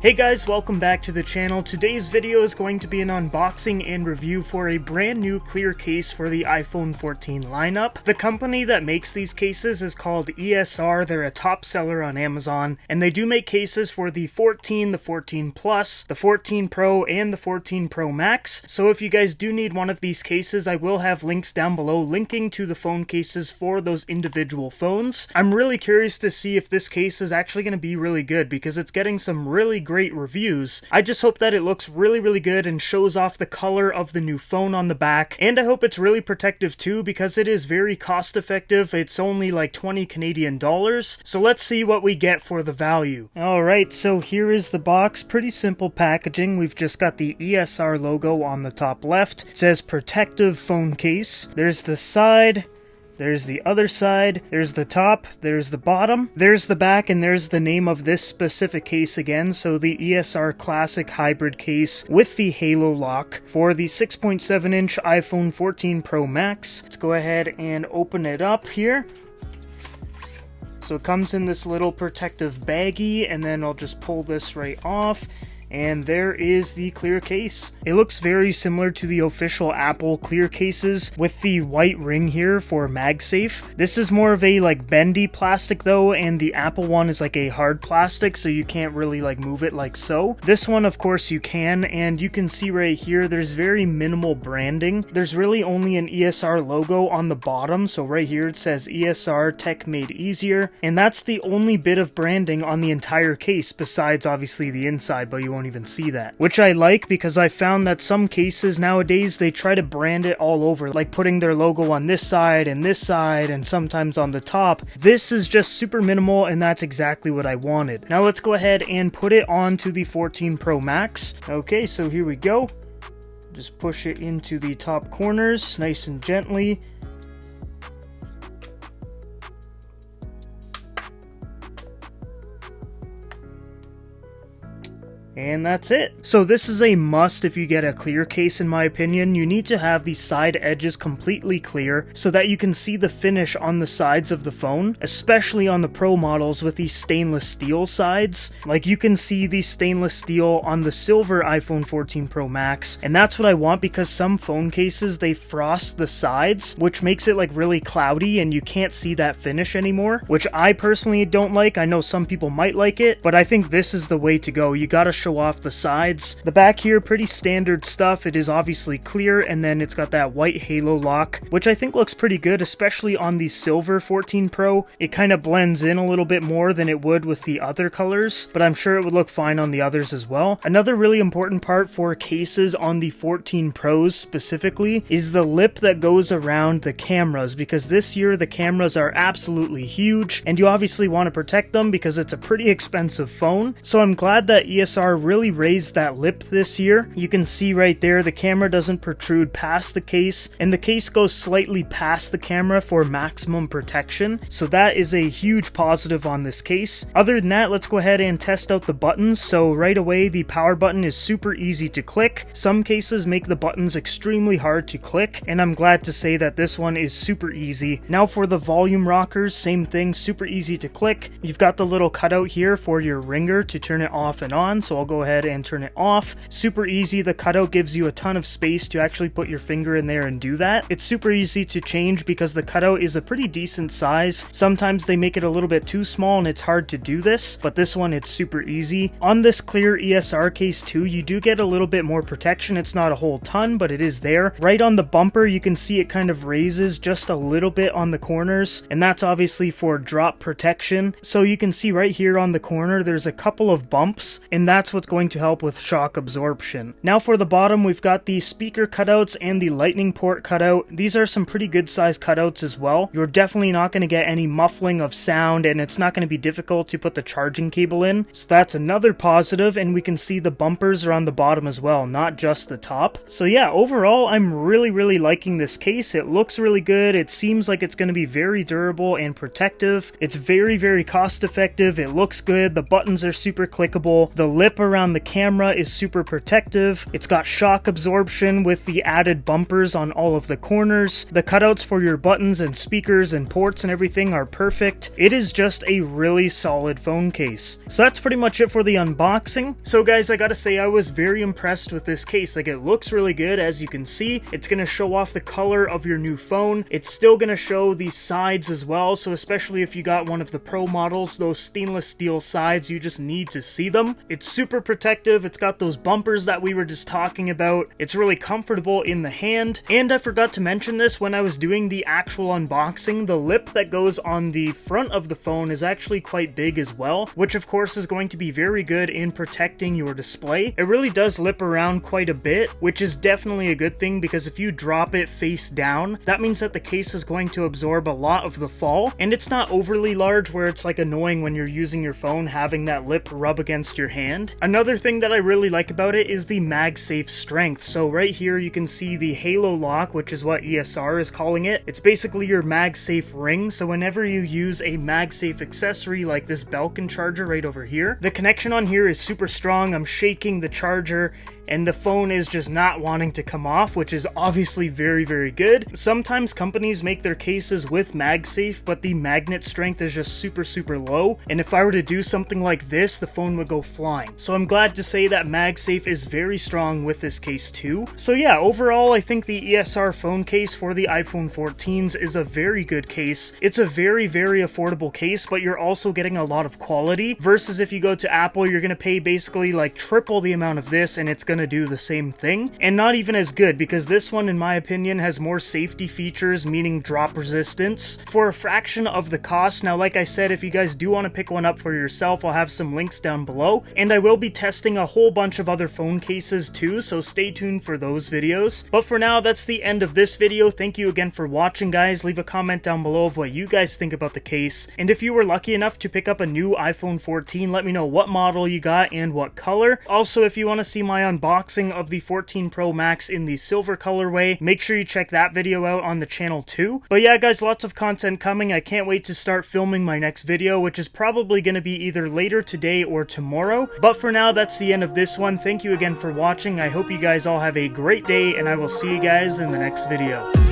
Hey guys, welcome back to the channel. Today's video is going to be an unboxing and review for a brand new clear case for the iPhone 14 lineup. The company that makes these cases is called ESR. They're a top seller on Amazon, and they do make cases for the 14, the 14 Plus, the 14 Pro, and the 14 Pro Max. So if you guys do need one of these cases, I will have links down below linking to the phone cases for those individual phones. I'm really curious to see if this case is actually going to be really good because it's getting some really great reviews. I just hope that it looks really good and shows off the color of the new phone on the back, and I hope it's really protective too because it is very cost effective. It's only like 20 Canadian dollars, so let's see what we get for the value. Alright, so here is the box. Pretty simple packaging. We've just got the ESR logo on the top left. It says protective phone case. There's the side. There's the other side, there's the top, there's the bottom, there's the back, and there's the name of this specific case again. So the ESR Classic Hybrid case with the Halo lock for the 6.7-inch iPhone 14 Pro Max. Let's go ahead and open it up here. So it comes in this little protective baggie, and then I'll just pull this right off. And there is the clear case. It looks very similar to the official Apple clear cases with the white ring here for MagSafe. This is more of a like bendy plastic though, and the Apple one is like a hard plastic, so you can't really like move it like so. This one of course you can, and you can see right here there's very minimal branding. There's really only an ESR logo on the bottom, so right here it says ESR Tech Made Easier, and that's the only bit of branding on the entire case besides obviously the inside, but you won't even see that, which I like because I found that some cases nowadays they try to brand it all over, like putting their logo on this side and sometimes on the top. This is just super minimal, and that's exactly what I wanted. Now let's go ahead and put it onto the 14 Pro Max. Okay, so here we go. Just push it into the top corners nice and gently. And that's it. So this is a must if you get a clear case in my opinion. You need to have the side edges completely clear so that you can see the finish on the sides of the phone, especially on the Pro models with these stainless steel sides. Like you can see the stainless steel on the silver iPhone 14 Pro Max, and that's what I want because some phone cases they frost the sides, which makes it like really cloudy and you can't see that finish anymore, which I personally don't like. I know some people might like it, but I think this is the way to go. You gotta show off the sides. The back here, pretty standard stuff. It is obviously clear, and then it's got that white halo lock, which I think looks pretty good, especially on the silver 14 Pro. It kind of blends in a little bit more than it would with the other colors, but I'm sure it would look fine on the others as well. Another really important part for cases on the 14 Pros specifically is the lip that goes around the cameras, because this year the cameras are absolutely huge, and you obviously want to protect them because it's a pretty expensive phone. So I'm glad that ESR really raised that lip this year. You can see right there the camera doesn't protrude past the case, and the case goes slightly past the camera for maximum protection, so that is a huge positive on this case. Other than that, let's go ahead and test out the buttons. So right away the power button is super easy to click. Some cases make the buttons extremely hard to click, and I'm glad to say that this one is super easy. Now for the volume rockers, same thing, super easy to click. You've got the little cutout here for your ringer to turn it off and on, so I'll go ahead and turn it off. Super easy. The cutout gives you a ton of space to actually put your finger in there and do that. It's super easy to change because the cutout is a pretty decent size. Sometimes they make it a little bit too small and it's hard to do this, but this one it's super easy. On this clear ESR case too, you do get a little bit more protection. It's not a whole ton, but it is there. Right on the bumper, you can see it kind of raises just a little bit on the corners, and that's obviously for drop protection. So you can see right here on the corner there's a couple of bumps, and that's what's going to help with shock absorption. Now for the bottom, we've got the speaker cutouts and the lightning port cutout. These are some pretty good size cutouts as well. You're definitely not going to get any muffling of sound, and it's not going to be difficult to put the charging cable in, so that's another positive. And we can see the bumpers are on the bottom as well, not just the top. So yeah, overall I'm really liking this case. It looks really good. It seems like it's going to be very durable and protective. It's very cost effective. It looks good. The buttons are super clickable. The lip around the camera is super protective. It's got shock absorption with the added bumpers on all of the corners. The cutouts for your buttons and speakers and ports and everything are perfect. It is just a really solid phone case. So that's pretty much it for the unboxing. So guys, I gotta say I was very impressed with this case. Like, it looks really good. As you can see, it's gonna show off the color of your new phone. It's still gonna show the sides as well, so especially if you got one of the Pro models, those stainless steel sides, you just need to see them. It's super protective. It's got those bumpers that we were just talking about. It's really comfortable in the hand. And I forgot to mention this when I was doing the actual unboxing, the lip that goes on the front of the phone is actually quite big as well, which of course is going to be very good in protecting your display. It really does lip around quite a bit, which is definitely a good thing, because if you drop it face down, that means that the case is going to absorb a lot of the fall, and it's not overly large where it's like annoying when you're using your phone having that lip rub against your hand. Another thing that I really like about it is the MagSafe strength. So right here you can see the Halo lock, which is what ESR is calling it. It's basically your MagSafe ring, so whenever you use a MagSafe accessory like this Belkin charger right over here, the connection on here is super strong. I'm shaking the charger and the phone is just not wanting to come off, which is obviously very, very good. Sometimes companies make their cases with MagSafe, but the magnet strength is just super, super low, and if I were to do something like this, the phone would go flying. So I'm glad to say that MagSafe is very strong with this case too. So yeah, overall, I think the ESR phone case for the iPhone 14s is a very good case. It's a very, very affordable case, but you're also getting a lot of quality, versus if you go to Apple, you're gonna pay basically like triple the amount of this, and it's gonna do the same thing, and not even as good, because this one in my opinion has more safety features, meaning drop resistance, for a fraction of the cost. Now like I said, if you guys do want to pick one up for yourself, I'll have some links down below, and I will be testing a whole bunch of other phone cases too, so stay tuned for those videos. But for now, that's the end of this video. Thank you again for watching, guys. Leave a comment down below of what you guys think about the case, and if you were lucky enough to pick up a new iPhone 14, let me know what model you got and what color. Also, if you want to see my unboxing of the 14 Pro Max in the silver colorway, make sure you check that video out on the channel too. But yeah guys, lots of content coming. I can't wait to start filming my next video, which is probably going to be either later today or tomorrow. But for now, that's the end of this one. Thank you again for watching. I hope you guys all have a great day, and I will see you guys in the next video.